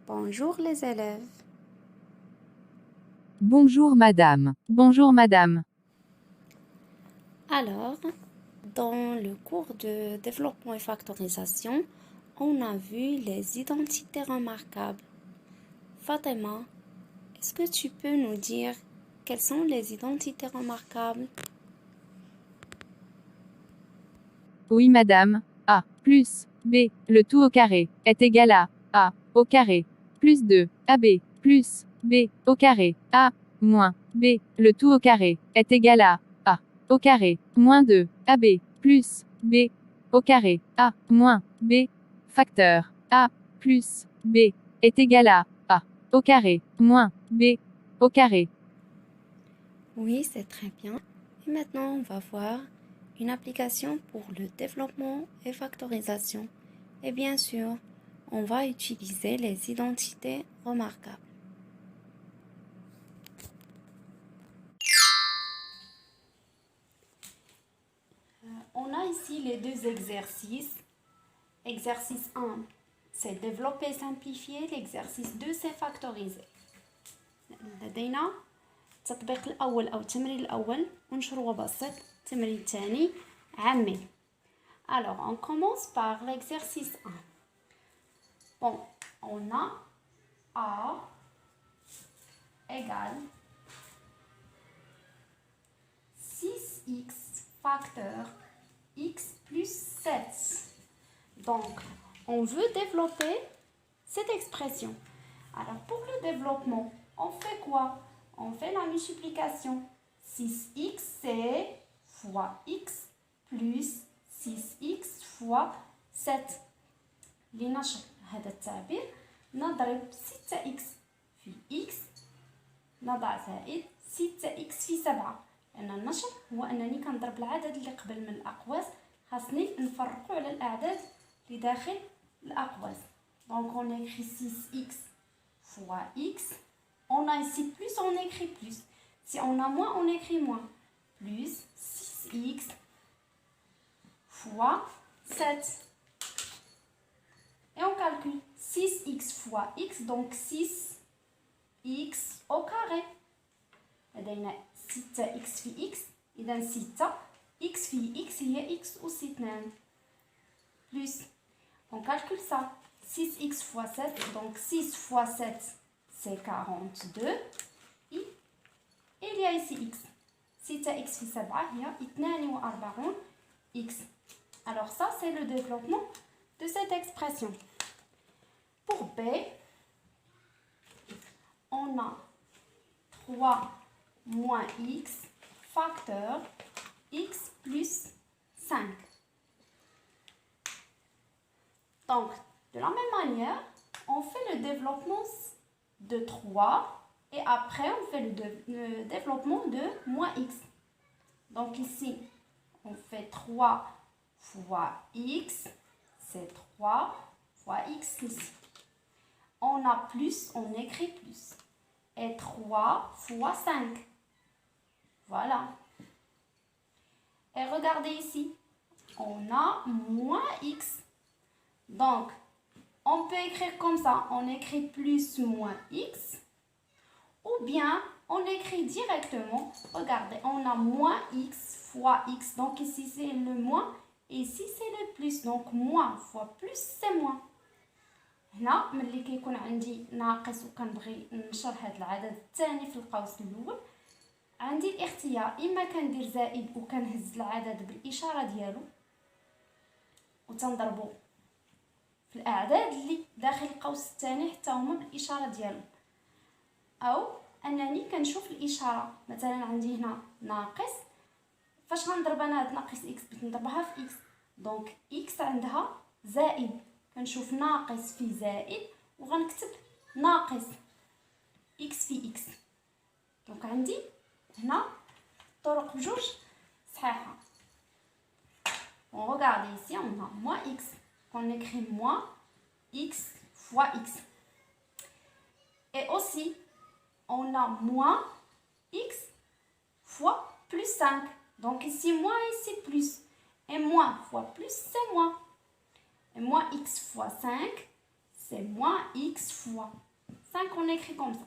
Bonjour les élèves. Bonjour madame. Bonjour madame. Alors, dans le cours de développement et factorisation, on a vu les identités remarquables. Fatima, est-ce que tu peux nous dire quelles sont les identités remarquables? Oui madame. A plus B, le tout au carré, est égal à A au carré, plus 2, AB, plus B au carré, A, moins B, le tout au carré, est égal à A au carré, moins 2, AB, plus B au carré, A, moins B, facteur A, plus B, est égal à A au carré, moins B au carré. Oui, c'est très bien. Et maintenant, on va voir une application pour le développement et factorisation. Et bien sûr, on va utiliser les identités remarquables. On a ici les deux exercices. Exercice 1, c'est développer et simplifier. L'exercice 2, c'est factoriser. لدينا التطبيق الأول أو التمرين الأول ونشروه بسيط. التمرين الثاني عمي. Alors, on commence par l'exercice 1. Bon, on a A égale 6x facteur x plus 7. Donc, on veut développer cette expression. Alors, pour le développement, on fait quoi? On fait la multiplication. 6x, c'est fois x plus 6x fois 7. لنشر هذا التعبير نضرب 6x في x نضع زائد 6x في 7. لأن النشر هو أنني كنضرب العدد اللي قبل من الأقواس خاصني نفرقو على الأعداد اللي داخل الأقواس. Donc on écrit 6x fois x. On a ici plus, on écrit plus. Si on a moins, on écrit moins. Plus 6x fois 7. Et on calcule 6x fois x, donc 6x au carré. لدينا 6x في x، إذا 6x في x هي x أس 2. Plus, on calcule ça. 6x fois 7, donc 6 fois 7, c'est 42. Et il y a ici x. 6x في 7 هي 42 x. Alors ça, c'est le développement de cette expression. Pour B, on a 3 moins x facteur x plus 5. Donc, de la même manière, on fait le développement de 3 et après on fait le développement de moins x. Donc ici, on fait 3 fois x, c'est 3 fois x ici. On a plus, on écrit plus. Et 3 fois 5. Voilà. Et regardez ici, on a moins x. Donc, on peut écrire comme ça, on écrit plus moins x. Ou bien, on écrit directement, regardez, on a moins x fois x. Donc ici, c'est le moins. Et ici, c'est le plus. Donc, moins fois plus, c'est moins. هنا ملي كيكون عندي ناقص وكنبغي ننشر هذا العدد الثاني في القوس الاول عندي الاختيار اما كندير زائد وكنهز العدد بالاشاره ديالو وتنضربو في الاعداد اللي داخل القوس الثاني حتى هما بالاشاره ديالو، او انني كنشوف الاشاره. مثلا عندي هنا ناقص، فاش غنضرب انا هاد ناقص اكس بغيت نضربها في اكس، دونك اكس عندها زائد، كنشوف ناقص في زائد وغنكتب ناقص x في x. دونك عندي هنا طرق بجوج صحيحه. On regarde ici, on a moins x. On écrit moins x fois x. Et aussi, on a moins x fois plus 5. Donc ici moins, ici plus. Et moins fois plus, c'est moins. Et moins x fois 5, c'est moins x fois 5 on écrit comme ça.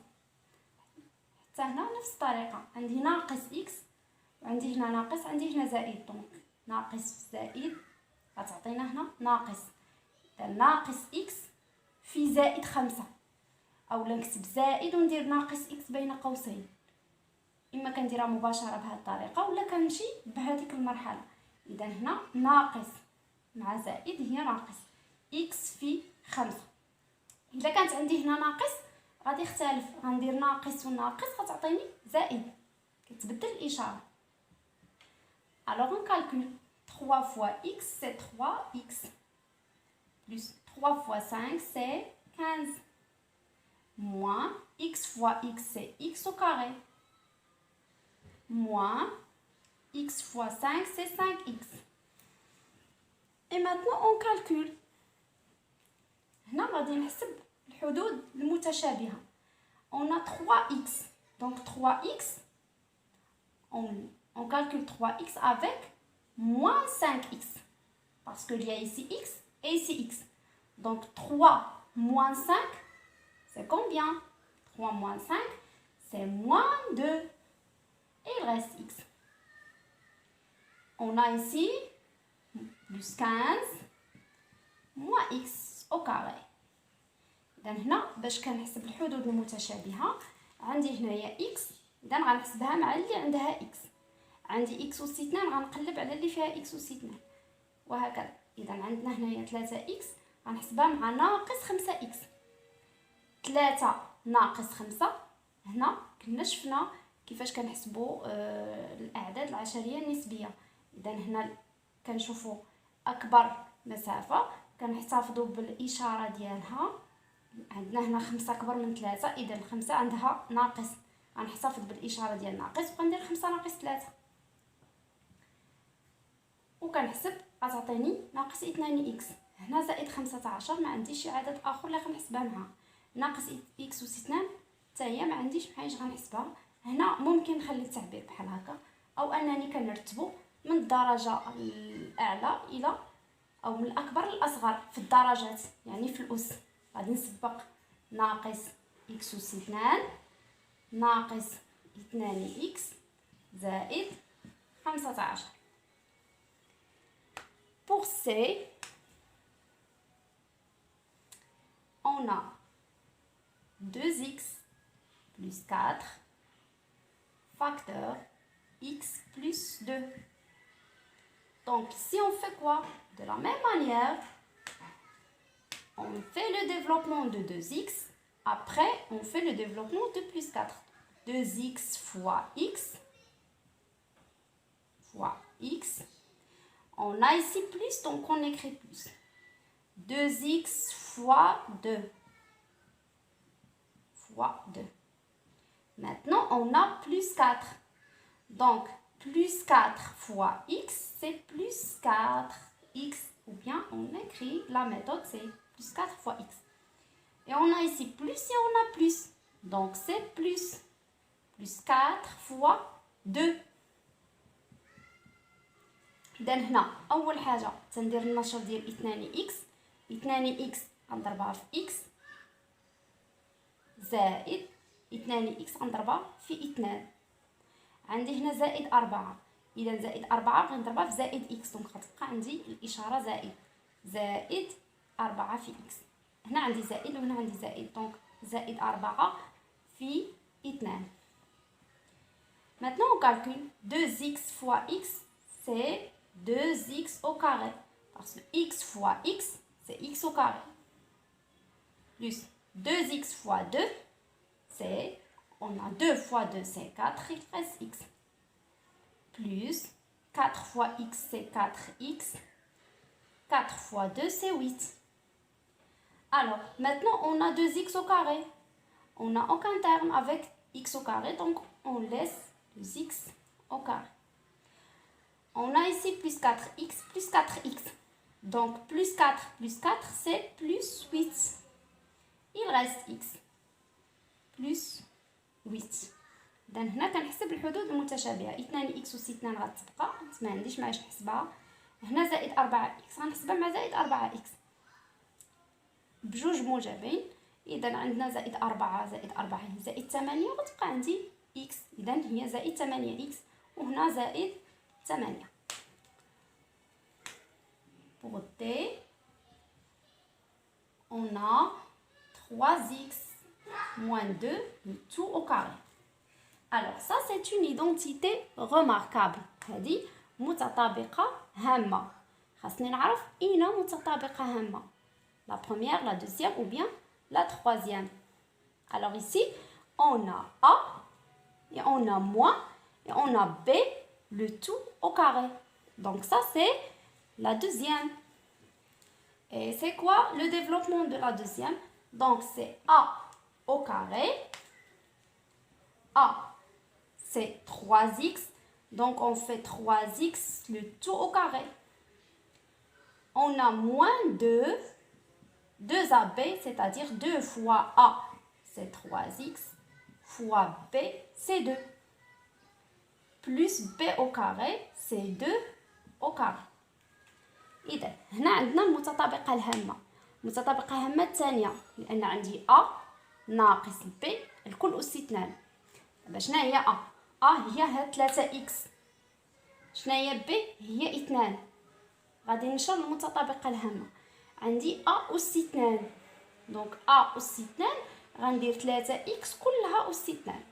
حتى هنا نفس الطريقة، عندي ناقص x وعندي هنا ناقص، عندي هنا زائد، دونك ناقص في زائد غتعطينا هنا ناقص. ناقص x في زائد 5، اولا نكتب زائد وندير ناقص x بين قوسين، اما كنديرها مباشره بهذه الطريقه ولا كنمشي بهذيك المرحله. اذا هنا ناقص مع زائد هي ناقص x في 5. اذا كانت عندي هنا ناقص غادي يختلف، غندير ناقص وناقص غتعطيني زائد، كتبدل الاشاره. alors on calcule 3 fois x c'est 3x plus 3 fois 5 c'est 15 moins x fois x c'est x au carré moins x fois 5 c'est 5x. Et maintenant on calcule. هنا غادي نحسب الحدود المتشابهة. On a 3x, donc 3x, on calcule 3x avec moins 5x, parce qu'il y a ici x et ici x. Donc 3 moins 5, c'est combien? 3 moins 5, c'est moins 2. Et il reste x. On a ici plus 15 moins x au carré. إذا هنا باش كنحسب الحدود المتشابهة عندي هنايا x، إذا غنحسبها مع اللي عندها x. عندي x أس 2 غنقلب على اللي فيها x أس 2 وهكذا. إذا عندنا هنايا 3x غنحسبها مع ناقص 5x. 3 ناقص 5 هنا كنا شفنا كيفاش كنحسبوا الأعداد العشرية النسبية. إذا هنا كنشوفوا أكبر مسافة كنحتفظوا بالإشارة ديالها. عندنا هنا 5 أكبر من 3، إذا 5 عندها ناقص، غنحتفظ بالإشارة ديال ناقص وغندير 5 ناقص 3 وكنحسب غتعطيني ناقص 2x. هنا زائد 15 ما عنديش شي عدد آخر اللي غنحسبها معها. ناقص x أس 2 حتى هي ما عنديش بحاجة غنحسبها. هنا ممكن نخلي التعبير بحال هكا، أو أنني كنرتبو من الدرجة الأعلى إلى أو من الأكبر للأصغر في الدرجات، يعني في الأس. غادي نسبق ناقص x أس 2 ناقص 2x زائد 15. Pour C, on a 2x plus 4 facteur x plus 2. Donc ici on fait quoi? De la même manière, on fait le développement de 2x, après on fait le développement de plus 4. 2x fois x, on a ici plus, donc on écrit plus. 2x fois 2. Maintenant, on a plus 4. Donc, plus 4 fois x, c'est plus 4x. Ou bien, on écrit, la méthode, c'est plus 4 fois x. Et on a ici plus et on a plus. Donc, c'est plus. Plus 4 fois 2. إذا هنا أول حاجة تندير النشر ديال 2x. 2x غنضربها في x زائد 2x غنضربها في 2. عندي هنا زائد 4. إذا زائد 4 غنضربها في زائد x، دونك غتبقى عندي الإشارة زائد 4 في x. هنا عندي زائد وهنا عندي زائد، دونك زائد 4 في 2. Maintenant on calcule 2x fois x, c'est 2x au carré. Parce que x fois x, c'est x au carré. Plus 2x fois 2, c'est, on a 2 fois 2, c'est 4, il reste x. Plus 4 fois x, c'est 4x. 4 fois 2, c'est 8. Alors, maintenant, on a 2x au carré. On n'a aucun terme avec x au carré, donc on laisse 2x au carré. On a ici plus 4x plus 4x. Donc, plus 4 plus 4, c'est plus 8. Il reste x. Plus 8. إذا هنا كنحسب الحدود المتشابهة. 2x أس 2 غتبقى، ما عنديش معاش نحسبها. هنا زائد 4x غنحسبها مع زائد 4x. بجوج موجبين. إذا عندنا زائد 4 زائد 4 هي زائد 8 وتبقى عندي إكس. إذا هي زائد 8 إكس وهنا زائد 8. Pour D, on a 3x moins 2, le tout au carré. Alors ça c'est une identité remarquable. هذه متطابقة هامة. خاصني نعرف أين متطابقة هامة. La première, la deuxième ou bien la troisième. Alors ici, on a A et on a moins et on a B, le tout au carré. Donc ça c'est la deuxième. Et c'est quoi le développement de la deuxième? Donc c'est A au carré. A c'est 3x. Donc on fait 3x le tout au carré. On a moins 2ab, c'est-à-dire 2 fois A c'est 3x fois B c'est 2. Plus B au carré c'est 2 au carré. إذا هنا عندنا المتطابقة الهامة. المتطابقة الهامة الثانية لأن عندي A ناقص B الكل أس 2. دابا شنو هي A؟ A هي هاد 3x. شنو هي B؟ هي 2. غادي نشر المتطابقة الهامة. عندي A أس 2. دونك A أس 2 غندير 3x كلها أس 2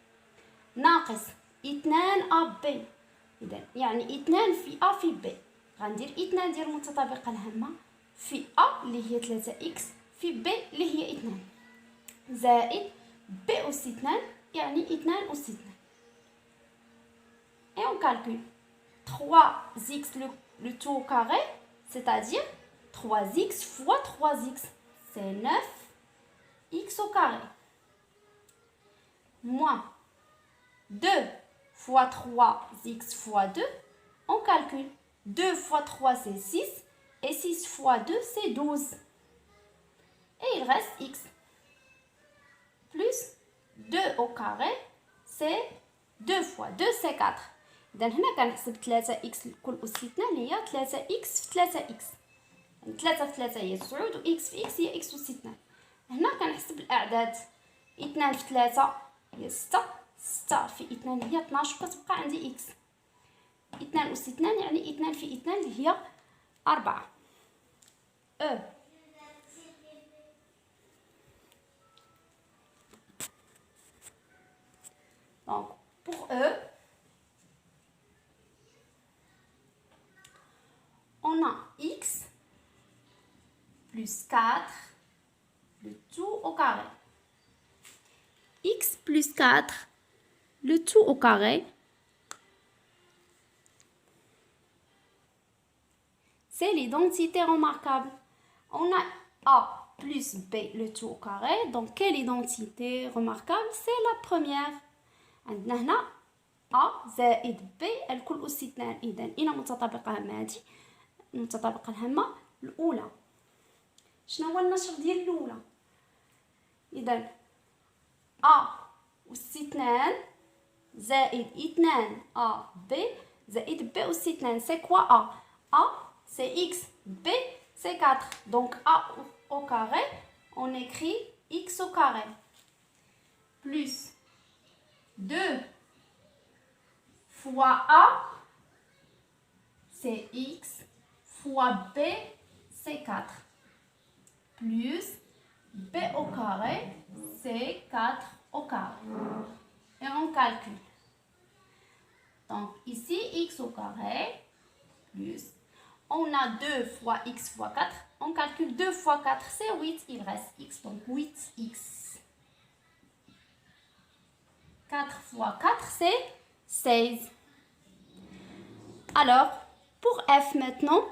ناقص 2AB. إذا يعني 2 في A في B. غندير 2 ديال المتطابقة الهامة في A اللي هي 3x في B اللي هي 2 زائد B أس 2 يعني 2 أس 2. Et on calcule 3x le tout au carré, c'est-à-dire 3x fois 3x, c'est 9x au carré. Moins 2 fois 3x fois 2, on calcule. 2 fois 3 c'est 6 et 6 fois 2 c'est 12. Et il reste x. Plus 2 au carré c'est 2 fois 2 c'est 4. إذا هنا كنحسب 3x الكل أس 2 هي 3x في 3x. 3 في 3 هي 9 و x في x هي x أس 2. هنا كنحسب الأعداد. 2 في 3 هي 6. 6 في 2 هي 12 وكتبقى عندي x. 2 أس 2 يعني 2 في 2 اللي هي 4. E. Donc, pour E, on a x plus 4, le tout au carré. X plus 4, le tout au carré. C'est l'identité remarquable. On a A plus B, le tout au carré. Donc, quelle identité remarquable? C'est la première. عندنا هنا A زائد B الكل أس 2. إذا أين متطابقة هامة هذه؟ المتطابقة الهامة الأولى. شنو هو النشر ديال الأولى؟ إذا A أس 2 زائد 2 AB زائد B أس 2. C'est quoi A? A c'est x, B c'est 4. Donc A au carré, on écrit x au carré. Plus 2 fois A, c'est x, fois B, c'est 4. Plus B au carré, c'est 4 au carré. Et on calcule. Donc ici, x au carré, plus, on a 2 fois x fois 4. On calcule 2 fois 4, c'est 8. Il reste x, donc 8x. 4 fois 4, c'est 16. Alors, pour f maintenant,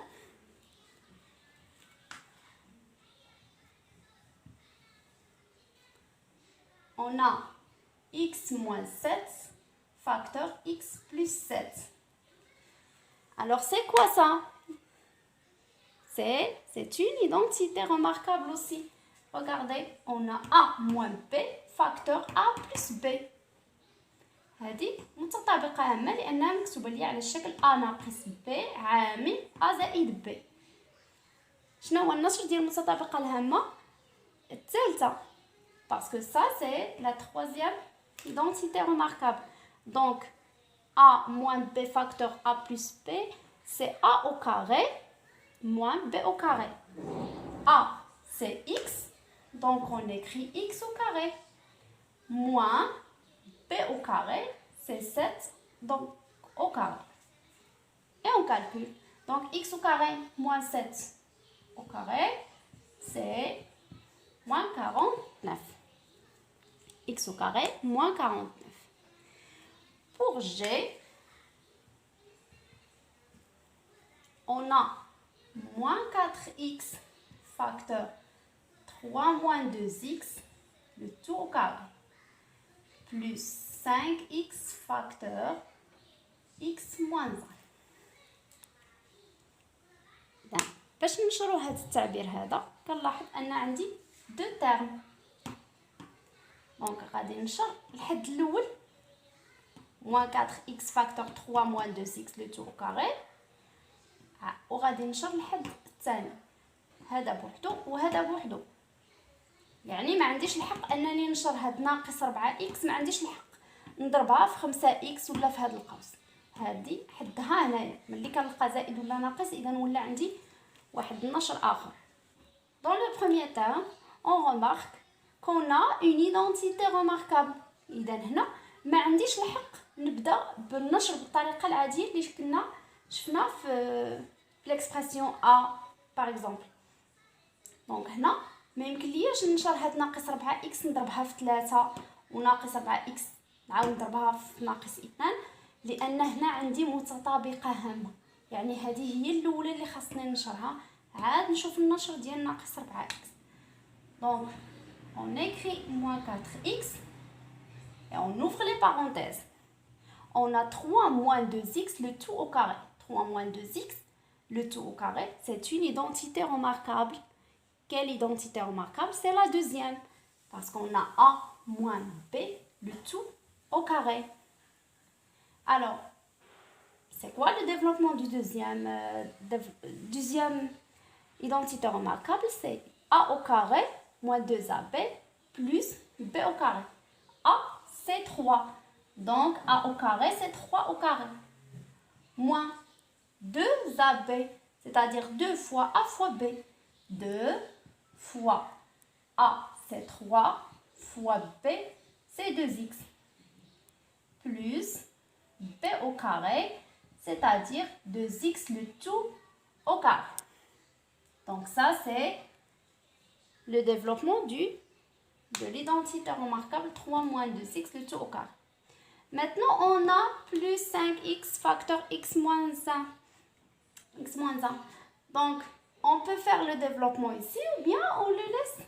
on a x moins 7 facteur x plus 7. Alors, c'est quoi ça? C'est une identité remarquable aussi. Regardez, on a A moins B facteur A plus B. هذه متطابقة هامة لأنها مكتوبة لي على الشكل A ناقص B عامل A زائد B. شنو هو النشر ديال المتطابقة الهامة؟ الثالثة. Parce que ça, c'est la troisième identité remarquable. Donc, A moins B facteur A plus B, c'est A au carré moins B au carré. A, c'est X, donc on écrit X au carré. Moins B au carré, c'est 7, donc au carré. Et on calcule. Donc, X au carré moins 7 au carré, c'est moins 49. X au carré moins 49. Pour G, on a moins 4x facteur 3 moins 2x, le tout au carré, plus 5x facteur x moins 1. باش نشرو هذا التعبير هذا كنلاحظ ان عندي دو تيرم. دونك غادي نشر الحد الاول moins 4x facteur 3 moins 2x le tout au carré. وغادي نشر الحد الثاني هذا بوحدو وهذا بوحدو. يعني ما عنديش الحق انني نشر هاد ناقص 4x، ما عنديش الحق نضربها في 5x ولا في هذا القوس. هذه حدها هنايا ملي كنلقى زائد ولا ناقص اذا ولا عندي واحد النشر اخر. Dans le premier terme, on remarque qu'on a une identité remarquable. اذا هنا ما عنديش الحق نبدا بالنشر بالطريقه العاديه اللي كنا شفنا في l'expression a par exemple. دونك هنا ما يمكن لياش نشر هاد ناقص 4x نضربها في 3 وناقص 4x نعاود نضربها في ناقص 2، لان هنا عندي متطابقه هامه. يعني هذه هي الاولى اللي خاصني ننشرها. عاد نشوف النشر ديال ناقص 4x. دونك on écrit moins 4x et on ouvre les parenthèses. On a 3 moins 2x le tout au carré. 3 moins 2x le tout au carré, c'est une identité remarquable. Quelle identité remarquable? C'est la deuxième, parce qu'on a A moins B le tout au carré. Alors, c'est quoi le développement du deuxième identité remarquable? C'est A au carré moins 2AB plus B au carré. A, c'est 3. Donc, A au carré, c'est 3 au carré. Moins 2AB, c'est-à-dire 2 fois A fois B. 2 fois A, c'est 3, fois B, c'est 2x. Plus B au carré, c'est-à-dire 2x le tout au carré. Donc ça, c'est le développement de l'identité remarquable 3 moins 2x le tout au carré. Maintenant, on a plus 5x facteur x moins 1. X moins 1. Donc, on peut faire le développement ici ou bien on le laisse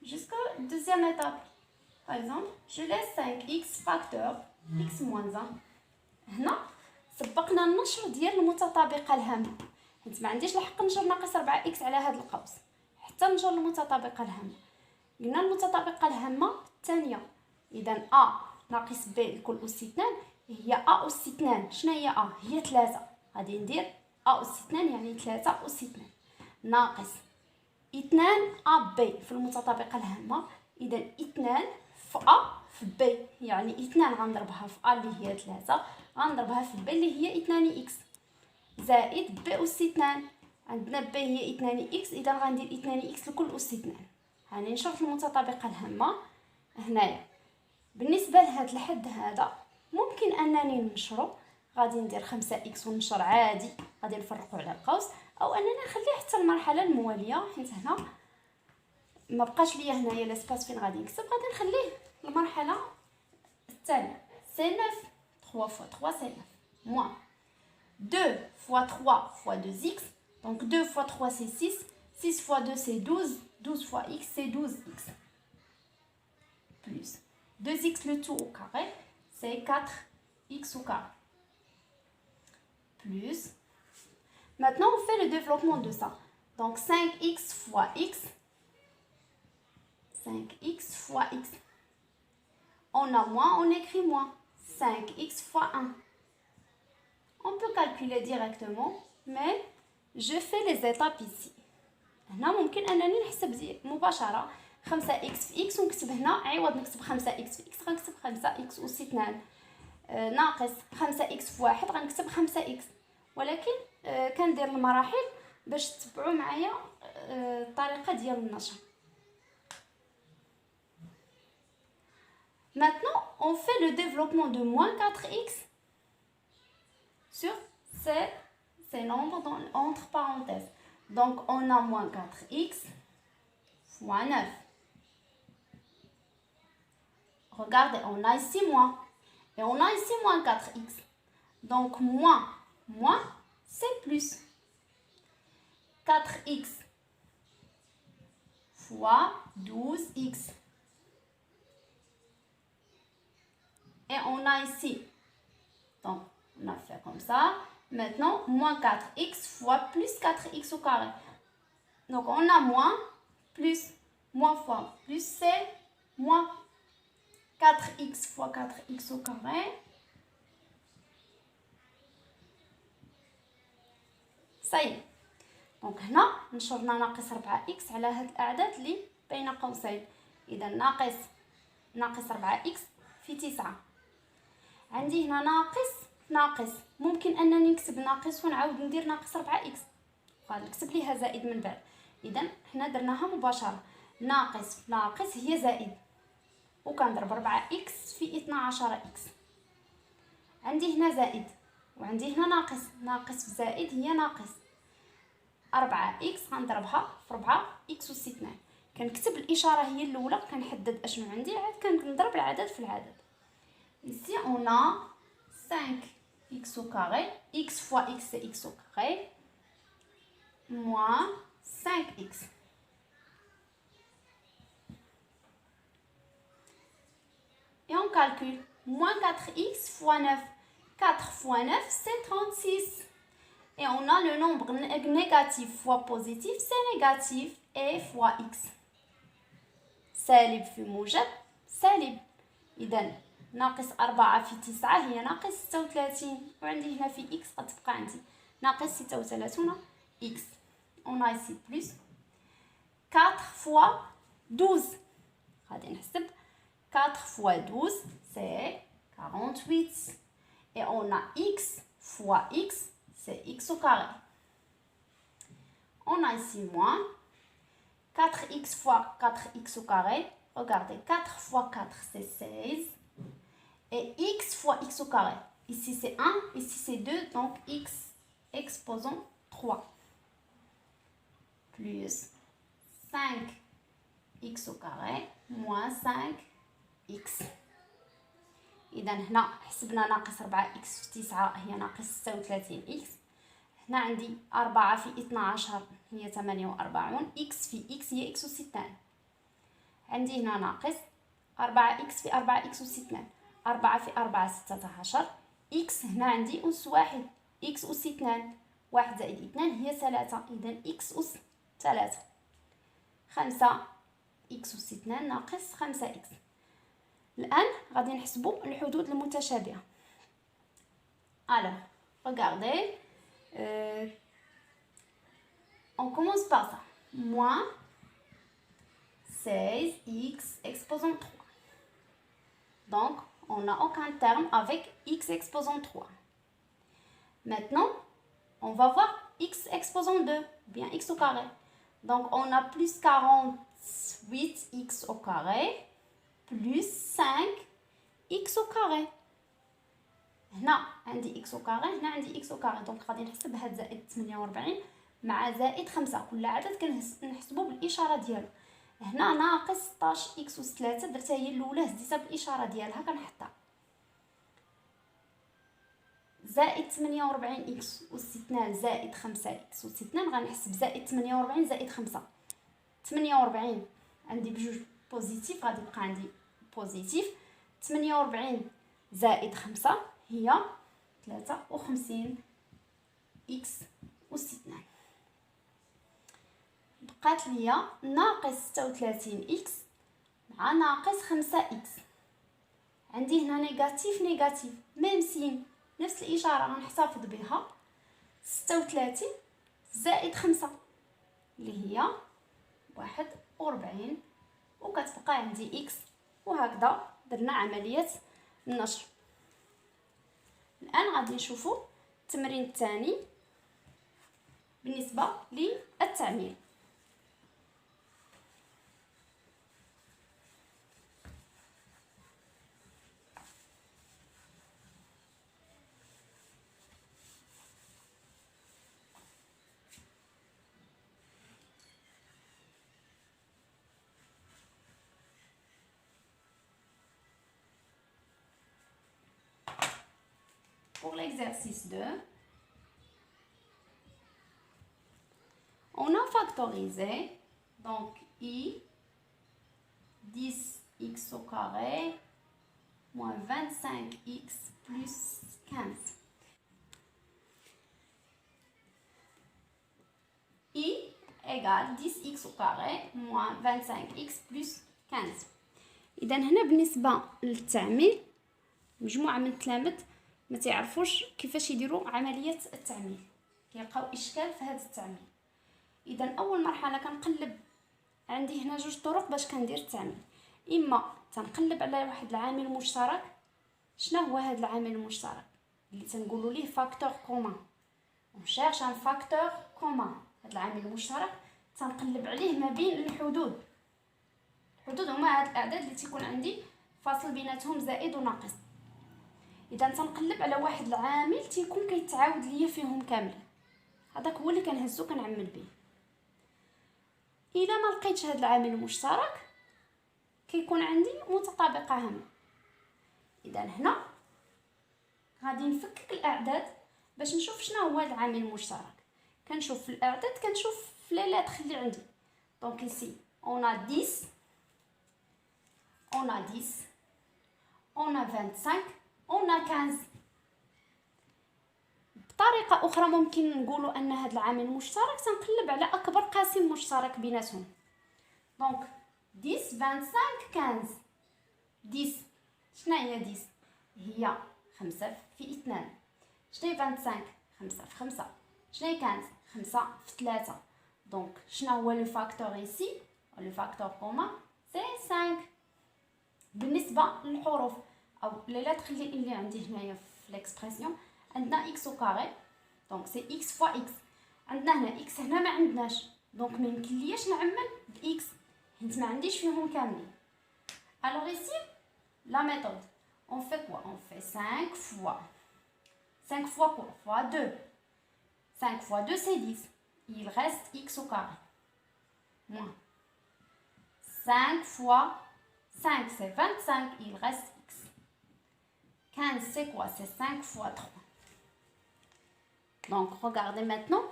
jusqu'à la deuxième étape. Par exemple, je laisse 5x facteur x moins 1. هنا سبقنا النشر ديال المتطابقة الهامة. حيت ما عنديش الحق نشر ناقص 4x على هذا القوس حتى نشر المتطابقة الهامة. قلنا المتطابقة الهامة الثانية. إذا A ناقص B الكل أس 2 هي A أس 2. شنو هي A؟ هي 3. غادي ندير A أس 2 يعني 3 أس 2 ناقص 2 AB في المتطابقة الهامة. إذا 2 في A في B يعني 2 غنضربها في A اللي هي 3 غنضربها في B اللي هي 2x زائد B أس 2. عندنا B هي 2x إذا غندير 2x الكل أس 2. هاني نشوف المتطابقة الهامة هنايا. بالنسبة لهاد الحد هذا ممكن أنني ننشرو. غادي ندير 5x وننشر عادي. غادي نفرقو على القوس او انني نخليه حتى المرحله المواليه حيت هنا ما بقاش ليا هنايا لاسباس فين غادي نكتب. غادي نخليه المرحله الثانيه. سي 9 3 fois 3 c'est 9 moins 2 fois 3 fois 2x. donc 2 fois 3 c'est 6. 6 fois 2 c'est 12. 12 fois x c'est 12x plus 2x le tout au carré c'est 4x au carré plus. Maintenant, on fait le développement de ça. Donc, 5x fois x. 5x fois x. On a moins, on écrit moins. 5x fois 1. On peut calculer directement, mais je fais les étapes ici. هنا ممكن انني نحسب مباشره 5 اكس في اكس ونكتب هنا عوض نكتب 5 اكس في اكس غنكتب 5 اكس اس 2 ناقص 5 اكس في 1 غنكتب 5 اكس. ولكن كندير المراحل باش تتبعوا معايا الطريقه ديال النشر. Maintenant, on fait le développement de moins 4x sur ces nombres entre parenthèses. Donc, on a moins 4x fois 9. Regardez, on a ici moins. Et on a ici moins 4x. Donc, moins, c'est plus. 4x fois 12x. Et on a ici, donc on a fait comme ça. Maintenant, moins 4x fois plus 4x au carré. Donc on a moins fois plus, c'est moins 4x fois 4x au carré. Ça y est. Donc هنا نشرنا ناقص 4x على هاد الأعداد اللي بين قوسين. إذا ناقص 4x في 9. عندي هنا ناقص ممكن انني نكتب ناقص ونعاود ندير ناقص 4x غنكتب ليها زائد من بعد. اذا حنا درناها مباشره، ناقص هي زائد وكنضرب 4x في 12x. عندي هنا زائد وعندي هنا ناقص في زائد هي ناقص 4x غنضربها في 4x اس 2. كنكتب الاشاره هي الاولى كنحدد اشنو عندي عاد كنضرب العدد في العدد. Ici, on a 5x au carré. X fois x, c'est x au carré. Moins 5x. Et on calcule. Moins 4x fois 9. 4 fois 9, c'est 36. Et on a le nombre négatif fois positif, c'est négatif. Et fois x. سالب في موجب سالب. إذن ناقص 4 في 9 هي ناقص 36. وعندي هنا في x غتبقى عندي ناقص 36 x. On a ici plus 4 fois 12. غادي نحسب 4 fois 12 c'est 48. Et on a x fois x c'est x au carré. On a ici moins 4x fois 4x au carré. Regardez, 4 fois 4 c'est 16. Et x fois x au carré. Ici c'est 1, ici c'est 2, donc x exposant 3. Plus 5x au carré moins 5x. إذا هنا حسبنا ناقص 4x في 9 هي ناقص 36x. هنا عندي 4 في 12 هي 48. x في x هي x أس 2. عندي هنا ناقص 4x في 4x أس 2. 4 في 4 16. x هنا عندي أس 1 x أس 2. 1 زائد 2 هي 3. إذا x أس 3. 5 x أس 2 ناقص 5x. الآن غادي نحسبوا الحدود المتشابهة. Alors, regardez. On commence par ça. Moins 16x exposant 3. Donc, on n'a aucun terme avec x exposant 3. Maintenant, on va voir x exposant 2, bien x au carré. Donc, on a plus 48x au carré, plus 5x au carré. هنا عندي x au carré, هنا عندي x au carré. Donc, غادي نحسب هاد زائد 48 مع زائد 5. كل عدد كنحسبو بالإشارة ديالو. هنا ناقص 16 x أس 3 درتها هي الاولى هزيتها بالاشاره ديالها كنحطها. زائد 48 x أس 2 زائد 5 x أس 2 غنحسب زائد 48 زائد 5. 48 عندي بجوج بوزيتيف غادي يبقى عندي بوزيتيف. 48 زائد 5 هي 53 x أس 2. بقات ليا ناقص 36 x مع ناقص 5 x. عندي هنا نيجاتيف ميم سين نفس الاشاره غنحتفظ بها. 36 زائد 5 اللي هي 41 وكتبقى عندي إكس. وهكذا درنا عملية النشر. الآن غادي نشوفوا التمرين الثاني بالنسبة للتعميل. Pour l'exercice 2, on a factorisé donc I 10x au carré moins 25x plus 15. I égale 10x au carré moins 25x plus 15. إذا هنا بالنسبة للتعميل مجموعة من التلاميذ ما تعرفوش كيفاش يديروا عمليه التعميل، كيلقاو اشكال في هذا التعميل. اذا اول مرحله كنقلب، عندي هنا جوج طرق باش كندير التعميل. اما تنقلب على واحد العامل مشترك. شنو هو هذا العامل المشترك اللي تنقولوا ليه فاكتور كومان؟ اون شيرش ان فاكتور كومان. هذا العامل المشترك تنقلب عليه ما بين الحدود. الحدود هما هاد الاعداد اللي تيكون عندي فاصل بيناتهم زائد وناقص. اذا تنقلب على واحد العامل تيكون كيتعاود ليا فيهم كاملين، هذاك هو اللي كنهزو كنعمل به. الا ما لقيتش هذا العامل المشترك كيكون عندي متطابقه هنا. اذا هنا غادي نفكك الاعداد باش نشوف شنو هو هذا العامل المشترك. كنشوف في الاعداد، كنشوف في لي لاتر اللي عندي. دونك ici on a 10 on a 10 on a 25 on a 15. بطريقه اخرى ممكن نقولوا ان هذا العامل المشترك تنقلب على اكبر قاسم مشترك بيناتهم. دونك 10 25 15. 10 شنو هي 10؟ هي 5 في 2. شنو هي 25؟ 5 في 5. شنو هي 15؟ 5 في 3. دونك شنو هو لو فاكتور ايسي؟ لو فاكتور كومان سي 5. بالنسبه للحروف او لي لاتر اللي عندي هنايا في ليكسبرسيون، عندنا اكس او كاري، دونك سي اكس فوا اكس. عندنا هنا اكس، هنا ما عندناش، دونك ما يمكنلياش نعمل باكس حيت ما عنديش فيهم كاملين. الوغ ايسي لا ميثود on fait quoi? On fait 5 fois 5 fois quoi? Fois 2. 5 fois 2 c'est 10. Il reste x au carré. Moins 5 fois 5 c'est 25. Il reste x. 15 c'est quoi? C'est 5 fois 3. Donc regardez maintenant.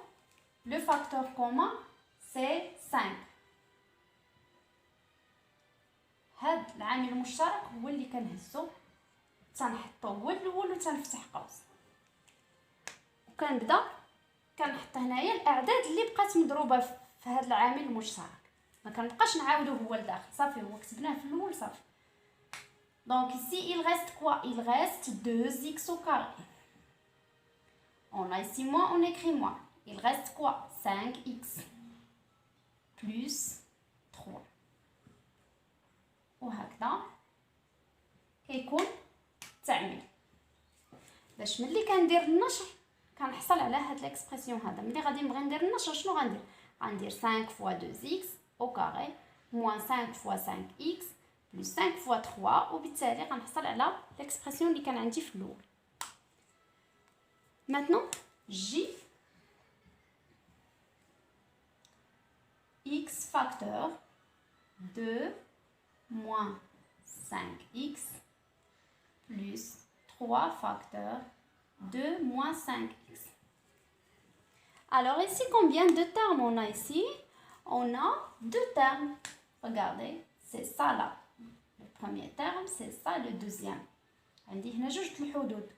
Le facteur commun c'est 5. هاد العامل المشترك هو اللي كنهزو، تنحطو هو الاول وتنفتح قوس وكنبدا كنحط هنايا الاعداد اللي بقات مضروبه في هذا العامل المشترك. ما كنبقاش نعاودو هو لداخل، صافي هو كتبناه في الاول صافي. دونك ici il reste quoi? Il reste 2x au carré. On a ici moins, on écrit moins. Il reste quoi? 5x plus 3. وهكذا كيكون التعميل. باش ملي كندير النشر كنحصل على هاد ليكسبرسيون هذا. ملي غادي نبغي ندير النشر شنو غندير؟ غندير 5 فوا 2x au carré moins 5 فوا 5x plus 5 فوا 3، وبالتالي غنحصل على ليكسبرسيون اللي كان عندي في الاول. maintenant j x facteur 2 moins 5x plus 3 facteur 2 moins 5x. Alors ici, combien de termes on a ici? On a 2 termes. Regardez, c'est ça là. Le premier terme, c'est ça le deuxième. عندي هنا جوج الحدود.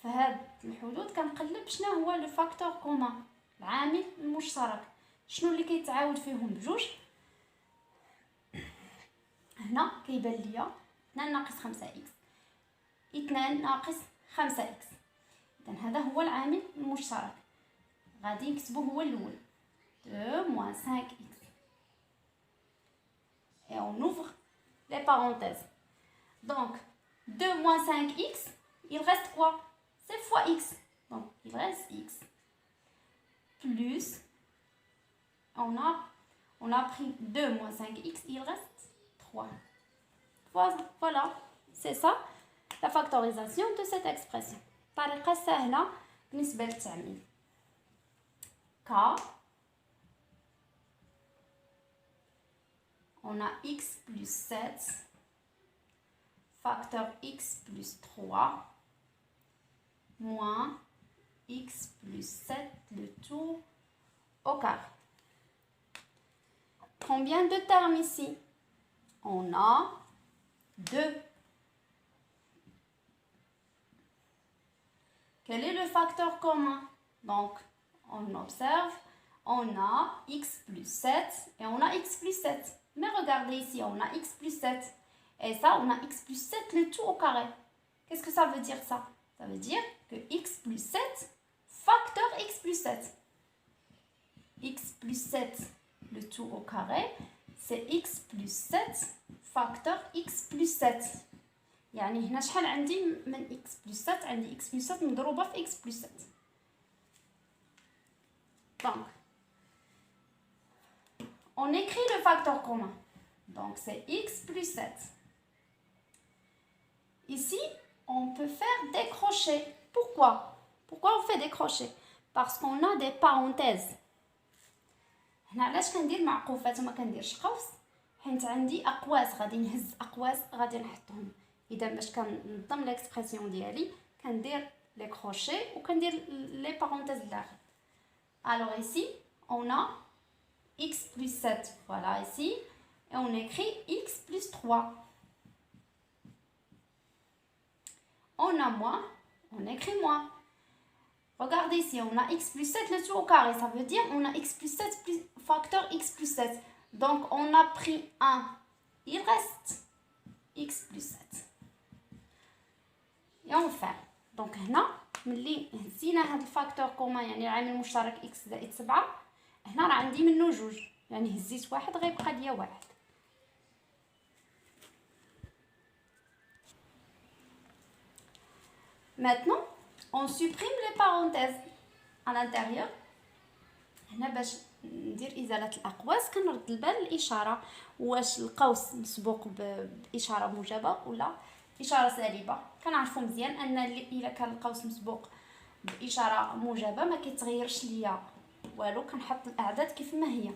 فهاد الحدود كنقلب شنو هو لو فاكتور كومان، العامل المشترك، شنو اللي كيتعاود فيهم بجوج. هنا كيبان ليا 2 ناقص 5x 2 ناقص 5x. اذا هذا هو العامل المشترك، غادي نكتبوه هو الاول. 2 moins 5x. Et on ouvre les parenthèses. Donc, 2 moins 5x, il reste quoi? C'est fois x. Donc, il reste x. Plus, on a pris 2 moins 5x, il reste 3. Voilà, c'est ça la factorisation de cette expression. طريقة سهلة بالنسبة للتعميم. K, on a x plus 7, facteur x plus 3, moins x plus 7, le tout au carré. Combien de termes ici? On a 2. Quel est le facteur commun? Donc, on observe, on a x plus 7 et on a x plus 7. Mais regardez ici, on a x plus 7. Et ça, on a x plus 7 le tout au carré. Qu'est-ce que ça veut dire ça? Ça veut dire que x plus 7, facteur x plus 7. X plus 7 le tout au carré, c'est x plus 7 facteur x plus 7. يعني هنا شحال عندي من x plus 7 عندي x plus 7 مضروبة في x plus 7. Donc, on écrit le facteur commun. Donc, c'est x plus 7. Ici, on peut faire des crochets. Pourquoi? Pourquoi on fait des crochets? Parce qu'on a des parenthèses. هنا علاش كندير معقوفات وما كنديرش قوس؟ حيت عندي اقواس غادي نهز اقواس غادي نحطهم. اذا باش كنظم ليكسبرسيون ديالي كندير لي كروشي وكندير لي بارونتيز داخل. Alors ici, on a x plus 7, voilà ici, et on écrit x plus 3. On a moins, on écrit moins. Regardez ici, on a x plus 7 le tout au carré, ça veut dire on a x plus 7 plus facteur x plus 7. Donc on a pris 1, il reste x plus 7. Et on fait. Donc هنا ملي هزينا هذا الفاكتور كومان يعني العامل المشترك x زائد 7 هنا راه عندي منه جوج يعني هزيت واحد غيبقى ليا واحد. Maintenant, on supprime les parenthèses à l'intérieur. هنا باش ندير ازاله الاقواس كنرد البال الاشاره واش القوس مسبوق باشاره موجبه ولا اشاره سالبه. كنعرفوا مزيان ان الا كان القوس مسبوق باشاره موجبه ما كيتغيرش ليا والو، كنحط الاعداد كيف ما هي.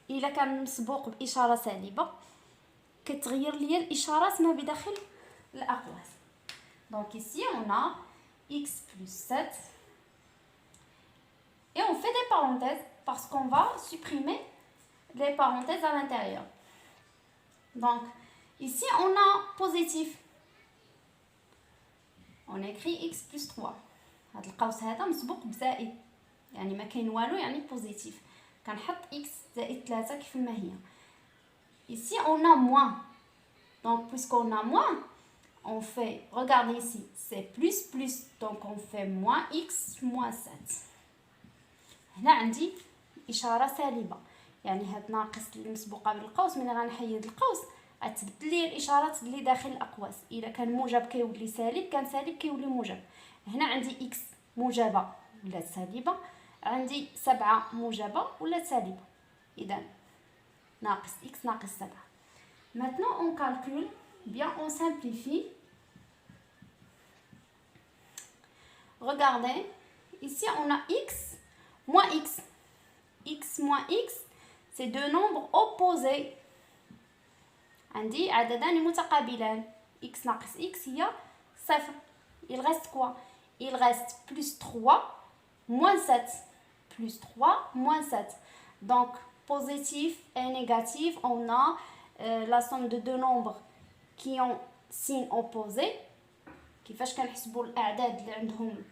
الا كان مسبوق باشاره سالبه كتغير ليا الاشارات ما بداخل الاقواس. Donc ici on a x plus 7 et on fait des parenthèses parce qu'on va supprimer les parenthèses à l'intérieur. Donc ici on a positif, on écrit x plus 3. هذا القوس هذا مسبوق بزائد يعني ما كاين والو يعني بوزيتيف، كنحط x زائد 3 كيف ما هي. Ici on a moins, donc puisqu'on a moins on fait, regardez ici, c'est plus, donc on fait moins x moins 7. هنا عندي إشارة سالبة، يعني هاد ناقص اللي مسبوقة بالقوس ملي غنحيد القوس غتبدل لي الإشارات اللي داخل الأقواس. إلا كان موجب كيولي سالب، كان سالب كيولي موجب. هنا عندي x موجبة ولات سالبة، عندي 7 موجبة ولات سالبة، إذا ناقص x ناقص 7. Maintenant on calcule. Bien, on simplifie. Regardez, ici on a x moins x. X moins x, c'est deux nombres opposés. عندي عددان متقابلان. x ناقص x هي 0. Il reste quoi? Il reste plus 3 moins 7. Plus 3 moins 7. Donc, positif et négatif, on a la somme de deux nombres qui ont signe opposé. كيفاش كنحسبوا الاعداد اللي عندهم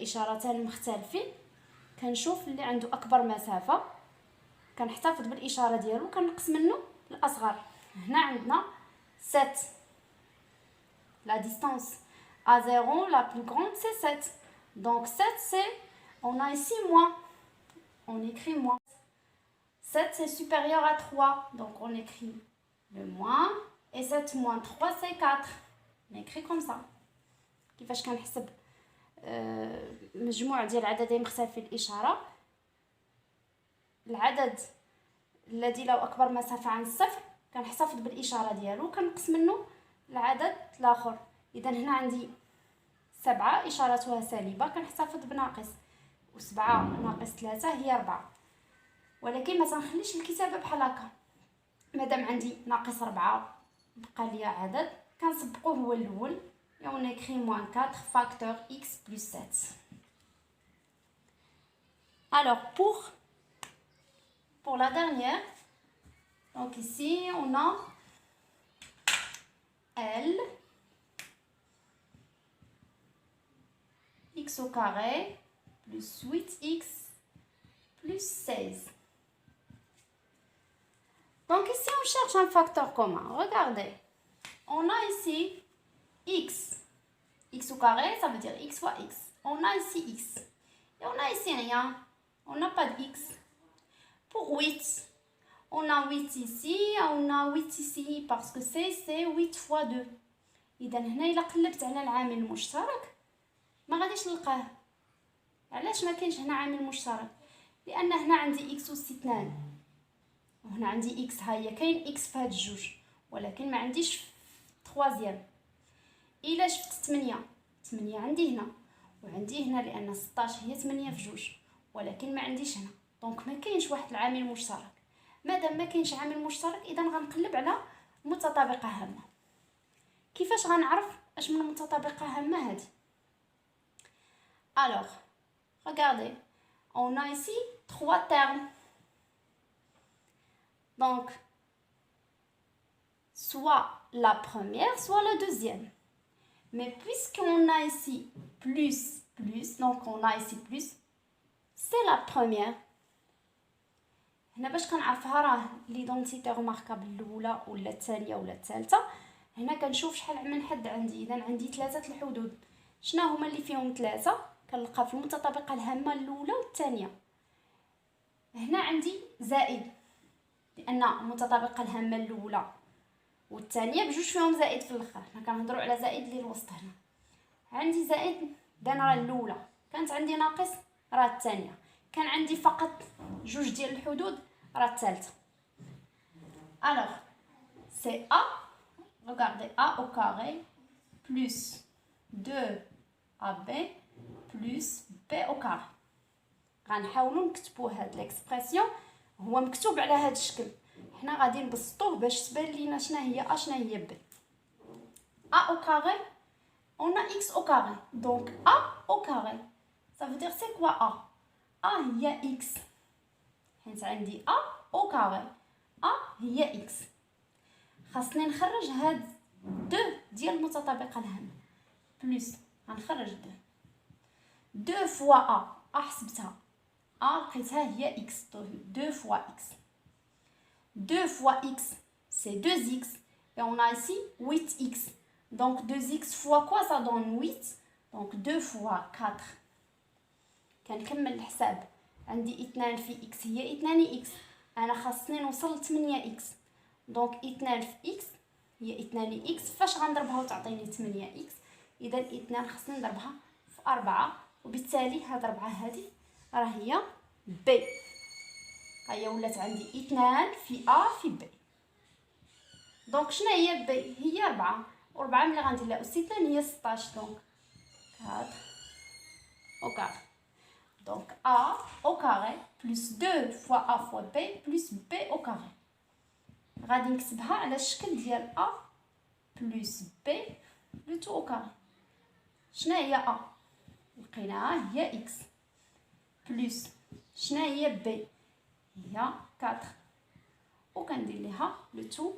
اشارتان مختلفين؟ كنشوف اللي عنده اكبر مسافه كنحتفظ بالاشاره ديالو كنقص منه الاصغر. هنا عندنا 7. La distance à 0 la plus grande c'est 7. Donc 7 c'est, on a ici moins, on écrit moins. 7 c'est supérieur à 3, donc on écrit le moins, et 7 moins 3 c'est 4. On écrit comme ça. كيفاش كنحسب مجموع ديال عددين مختلفين الإشارة؟ العدد الذي له أكبر مسافة عن الصفر كنحتفظ بالإشارة ديالو كنقص منه العدد الآخر. إذا هنا عندي 7 إشارتها سالبة كنحتفظ بناقص، و7 ناقص 3 هي 4. ولكن ما تنخليش الكتابة بحال هكا. مادام عندي ناقص 4 بقى ليا عدد كنسبقوه هو الأول. Et on écrit moins 4 facteur x plus 7. Alors, pour la dernière, donc ici, on a L, x au carré, plus 8x, plus 16. Donc ici, on cherche un facteur commun. Regardez, on a ici x. X au carré, ça veut dire x fois x. On a ici x. Et on a ici rien. On n'a pas de x. Pour 8, on a 8 ici, on a 8 ici, parce que c'est 8 fois 2. إذا هنا إلا قلبت على العامل المشترك ما غاديش نلقاه. علاش ما كاينش هنا عامل مشترك؟ لأن هنا عندي x أس 2 وهنا عندي x. ها هي كاين x في هاد الجوج، ولكن ما عنديش troisième. إلا شفت 8 عندي هنا وعندي هنا، لأن 16 هي 8 في جوج، ولكن ما عنديش هنا. دونك ما كاينش واحد العامل مشترك. مادام ما كاينش عامل مشترك إذا غنقلب على متطابقة هامة. كيفاش غنعرف اش من متطابقة هامة هادي؟ Alors, regardez, on a ici 3 termes. Donc, soit la première, soit la deuxième. Mais puisqu'on a ici plus, donc on a ici plus, c'est la première. هنا باش كنعرفها راه ليدونتيتي روماركابل الاولى ولا الثانيه ولا الثالثه. هنا كنشوف شحال من حد عندي. اذا عندي 3 الحدود. شنو هما اللي فيهم 3؟ كنلقى في المتطابقه الهامه الاولى والثانيه. هنا عندي زائد، لان المتطابقه الهامه الاولى والثانيه بجوج فيهم زائد في الاخر. حنا كنهضروا على زائد اللي الوسط. هنا عندي زائد، دان راه الاولى. كانت عندي ناقص، راه الثانيه. كان عندي فقط جوج ديال الحدود، راه الثالثه. alors c'est a, regardez, a au carré plus 2ab plus b au carré. غنحاولوا نكتبوا هاد ليكسبرسيون. هو مكتوب على هاد الشكل، حنا غادي نبسطوه باش تبان لينا شنو هي a شنو هي b. a au carré, on a x au carré. donc a au carré, ça veut dire c'est quoi a? a هي x، حيت عندي a au carré. a هي x. خاصني نخرج هاد 2 ديال المتطابقه الهامه بلس. غنخرج 2 فوا a حسبتها، a لقيتها هي x. 2 fois x. 2 fois x c'est 2x et on a ici 8x. donc 2x fois quoi ça donne 8. donc 2 fois 4. كنكمل الحساب. عندي 2 في x هي 2x. انا خاصني نوصل ل 8x. دونك 2 في x هي 2x. فاش غنضربها وتعطيني 8x؟ اذا 2 خاصني نضربها في 4، وبالتالي هاد 4 هذه راه هي b. هيا ولات عندي 2 في a في b. دونك شنو هي b؟ هي 4. و4 ملي غندير لها اس 2 هي 16. دونك 4 au carré. Donc a au carré plus 2 fois a fois b plus b au carré. غادي نكتبها على الشكل ديال a plus b le tout au carré. شنو هي a؟ لقيناها هي x plus شنو هي b؟ هي 4. وكندير ليها le tout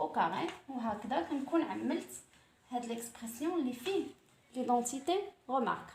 au carré. وهكذا كنكون عملت هاد ليكسبرسيون اللي فيه ليدونتيتي رومارك.